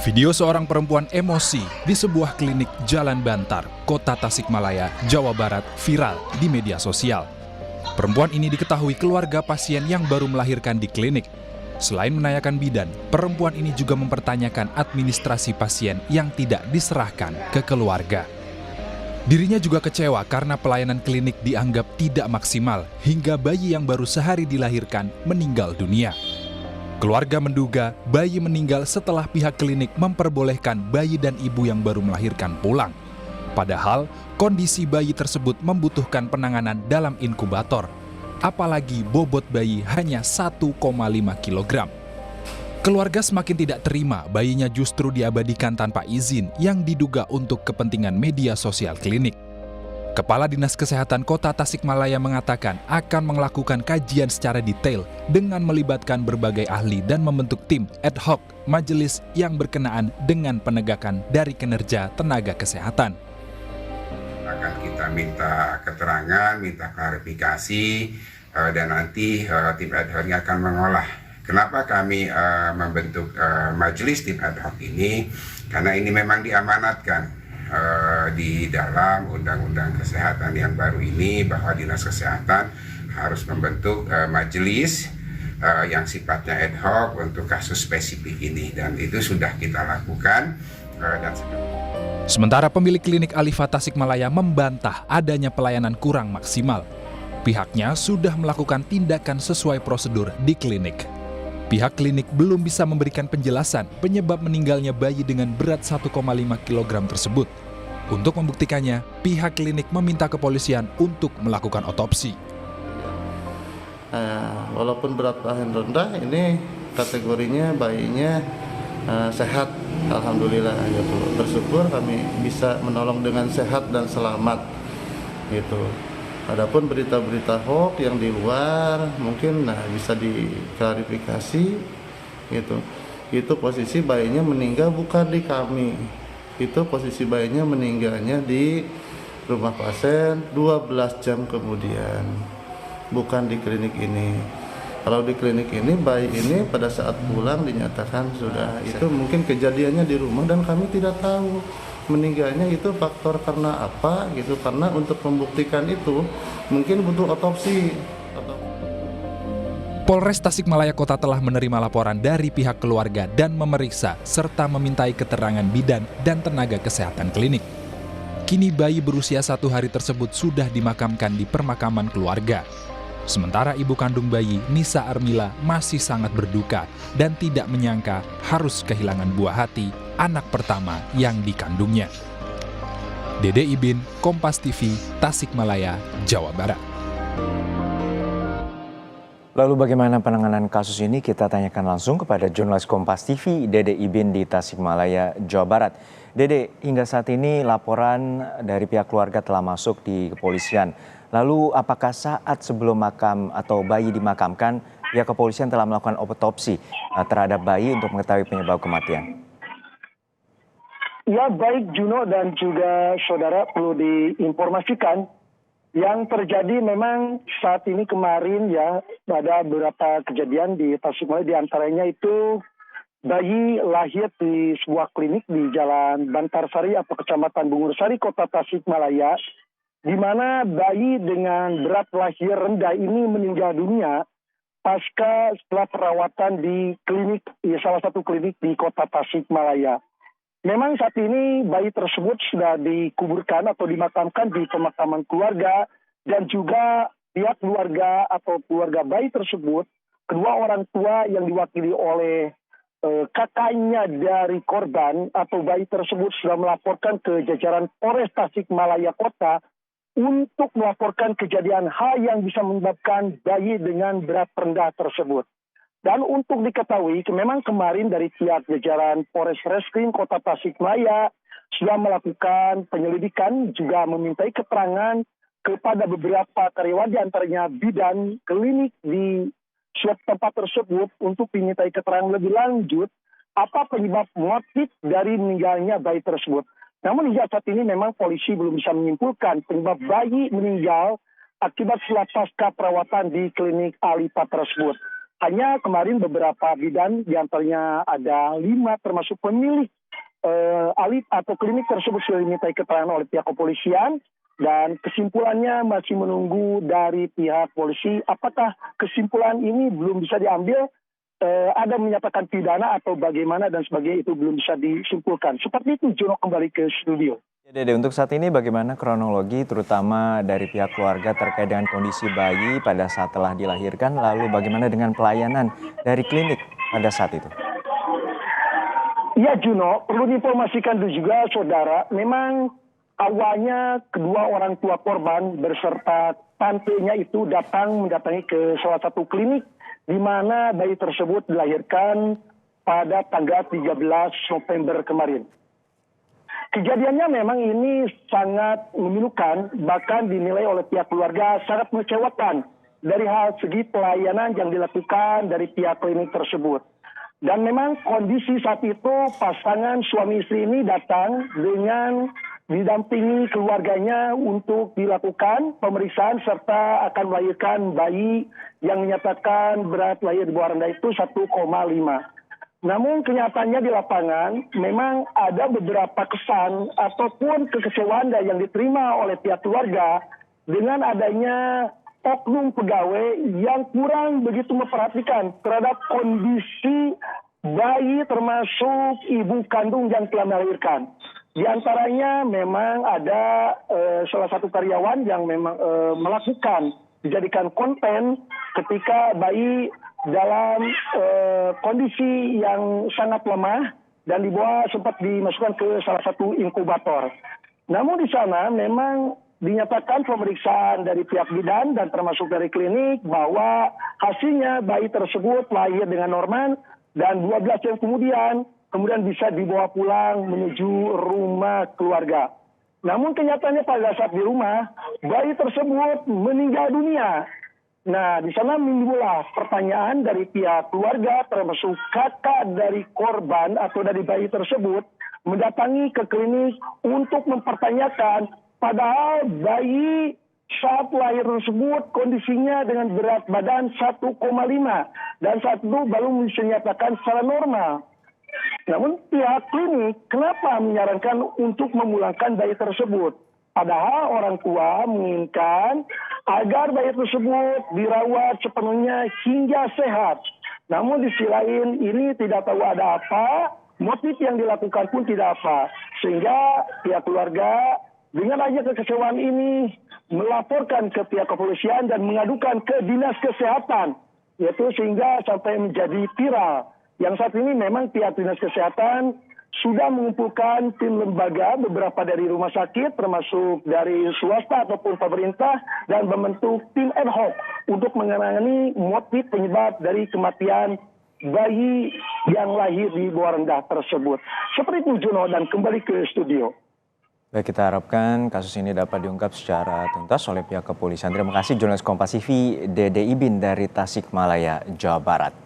Video seorang perempuan emosi di sebuah klinik Jalan Bantar, Kota Tasikmalaya, Jawa Barat viral di media sosial. Perempuan ini diketahui keluarga pasien yang baru melahirkan di klinik. Selain menanyakan bidan, perempuan ini juga mempertanyakan administrasi pasien yang tidak diserahkan ke keluarga. Dirinya juga kecewa karena pelayanan klinik dianggap tidak maksimal hingga bayi yang baru sehari dilahirkan meninggal dunia. Keluarga menduga bayi meninggal setelah pihak klinik memperbolehkan bayi dan ibu yang baru melahirkan pulang. Padahal kondisi bayi tersebut membutuhkan penanganan dalam inkubator. Apalagi bobot bayi hanya 1,5 kg. Keluarga semakin tidak terima bayinya justru diabadikan tanpa izin yang diduga untuk kepentingan media sosial klinik. Kepala Dinas Kesehatan Kota Tasikmalaya mengatakan akan melakukan kajian secara detail dengan melibatkan berbagai ahli dan membentuk tim ad hoc majelis yang berkenaan dengan penegakan dari kinerja tenaga kesehatan. Akan kita minta keterangan, minta klarifikasi, dan nanti tim ad hoc akan mengolah. Kenapa kami membentuk majelis tim ad hoc ini? Karena ini memang diamanatkan di dalam Undang-Undang Kesehatan yang baru ini bahwa Dinas Kesehatan harus membentuk majelis yang sifatnya ad hoc untuk kasus spesifik ini, dan itu sudah kita lakukan. Sementara pemilik klinik Alifa Tasikmalaya membantah adanya pelayanan kurang maksimal. Pihaknya sudah melakukan tindakan sesuai prosedur di klinik. Pihak klinik belum bisa memberikan penjelasan penyebab meninggalnya bayi dengan berat 1,5 kg tersebut. Untuk membuktikannya, pihak klinik meminta kepolisian untuk melakukan otopsi. Walaupun berat badan rendah, ini kategorinya bayinya sehat, alhamdulillah gitu. Bersyukur kami bisa menolong dengan sehat dan selamat gitu. Adapun berita-berita hoax yang di luar mungkin bisa diklarifikasi gitu. Itu posisi bayinya meninggal bukan di kami. Itu posisi bayinya meninggalnya di rumah pasien 12 jam kemudian. Bukan di klinik ini. Kalau di klinik ini bayi ini pada saat pulang dinyatakan sudah. Itu mungkin kejadiannya di rumah dan kami tidak tahu. Meninggalnya itu faktor karena apa gitu, karena untuk membuktikan itu mungkin butuh otopsi. Polres Tasikmalaya Kota telah menerima laporan dari pihak keluarga dan memeriksa serta memintai keterangan bidan dan tenaga kesehatan klinik. Kini bayi berusia 1 hari tersebut sudah dimakamkan di permakaman keluarga. Sementara ibu kandung bayi, Nisa Armila, masih sangat berduka dan tidak menyangka harus kehilangan buah hati anak pertama yang dikandungnya. Dede Ibin, Kompas TV, Tasikmalaya, Jawa Barat. Lalu bagaimana penanganan kasus ini? Kita tanyakan langsung kepada jurnalis Kompas TV, Dede Ibin di Tasikmalaya, Jawa Barat. Dede, hingga saat ini laporan dari pihak keluarga telah masuk di kepolisian. Lalu apakah saat sebelum makam atau bayi dimakamkan, pihak kepolisian telah melakukan otopsi terhadap bayi untuk mengetahui penyebab kematian? Ya, baik Juno dan juga saudara, perlu diinformasikan yang terjadi memang saat ini kemarin ya ada beberapa kejadian di Tasikmalaya, di antaranya itu bayi lahir di sebuah klinik di Jalan Bantarsari atau Kecamatan Bungursari, Kota Tasikmalaya, di mana bayi dengan berat lahir rendah ini meninggal dunia pasca setelah perawatan di klinik, ya, salah satu klinik di Kota Tasikmalaya. Memang saat ini bayi tersebut sudah dikuburkan atau dimakamkan di pemakaman keluarga, dan juga pihak keluarga atau keluarga bayi tersebut, kedua orang tua yang diwakili oleh kakaknya dari korban atau bayi tersebut sudah melaporkan ke jajaran Polres Tasikmalaya Kota untuk melaporkan kejadian hal yang bisa menyebabkan bayi dengan berat rendah tersebut. Dan untuk diketahui, memang kemarin dari pihak jajaran Polres Reskrim Kota Tasikmalaya sudah melakukan penyelidikan, juga memintai keterangan kepada beberapa karyawan, di antaranya bidan klinik di suatu tempat tersebut, untuk dimintai keterangan lebih lanjut apa penyebab motif dari meninggalnya bayi tersebut. Namun hingga saat ini memang polisi belum bisa menyimpulkan penyebab bayi meninggal akibat setelah pasca perawatan di klinik Alifa tersebut. hanya kemarin beberapa bidan, diantaranya ada 5 termasuk pemilik alit atau klinik tersebut sudah dimintai keterangan oleh pihak kepolisian, dan kesimpulannya masih menunggu dari pihak polisi. Apakah kesimpulan ini belum bisa diambil, ada menyatakan pidana atau bagaimana dan sebagainya, itu belum bisa disimpulkan. Seperti itu, Jono, kembali ke studio. Ya, Dede, untuk saat ini bagaimana kronologi terutama dari pihak keluarga terkait dengan kondisi bayi pada saat telah dilahirkan, lalu bagaimana dengan pelayanan dari klinik pada saat itu? Ya, Juno, perlu diinformasikan juga, saudara, memang awalnya kedua orang tua korban beserta tantenya itu mendatangi ke salah satu klinik di mana bayi tersebut dilahirkan pada tanggal 13 November kemarin. Kejadiannya memang ini sangat memilukan, bahkan dinilai oleh pihak keluarga sangat mengecewakan dari hal segi pelayanan yang dilakukan dari pihak klinik tersebut. Dan memang kondisi saat itu pasangan suami istri ini datang dengan didampingi keluarganya untuk dilakukan pemeriksaan serta akan melahirkan bayi yang menyatakan berat lahir di bawah rendah itu 1,5. Namun kenyataannya di lapangan memang ada beberapa kesan ataupun kekecewaan yang diterima oleh pihak keluarga dengan adanya oknum pegawai yang kurang begitu memperhatikan terhadap kondisi bayi termasuk ibu kandung yang telah melahirkan. Di antaranya memang ada salah satu karyawan yang memang dijadikan konten ketika bayi dalam kondisi yang sangat lemah dan sempat dimasukkan ke salah satu inkubator. Namun di sana memang dinyatakan pemeriksaan dari pihak bidan dan termasuk dari klinik bahwa hasilnya bayi tersebut lahir dengan normal dan 12 jam kemudian bisa dibawa pulang menuju rumah keluarga. Namun kenyataannya pada saat di rumah, bayi tersebut meninggal dunia. Nah, di sana menimbullah pertanyaan dari pihak keluarga termasuk kakak dari korban atau dari bayi tersebut mendatangi ke klinik untuk mempertanyakan padahal bayi saat lahir tersebut kondisinya dengan berat badan 1,5 dan saat itu baru dinyatakan secara normal. Namun pihak klinik kenapa menyarankan untuk memulangkan bayi tersebut? Padahal orang tua menginginkan agar bayi tersebut dirawat sepenuhnya hingga sehat. Namun di sisi lain ini tidak tahu ada apa, motif yang dilakukan pun tidak apa. Sehingga pihak keluarga dengan adanya kekecewaan ini melaporkan ke pihak kepolisian dan mengadukan ke dinas kesehatan. Yaitu sehingga sampai menjadi viral. Yang saat ini memang pihak dinas kesehatan sudah mengumpulkan tim lembaga beberapa dari rumah sakit termasuk dari swasta ataupun pemerintah dan membentuk tim ad hoc untuk menangani motif penyebab dari kematian bayi yang lahir di bawah rendah tersebut. Seperti itu, Juno, dan kembali ke studio. Baik, kita harapkan kasus ini dapat diungkap secara tuntas oleh pihak kepolisian. Terima kasih jurnalis Kompas TV Dede Ibin dari Tasikmalaya, Jawa Barat.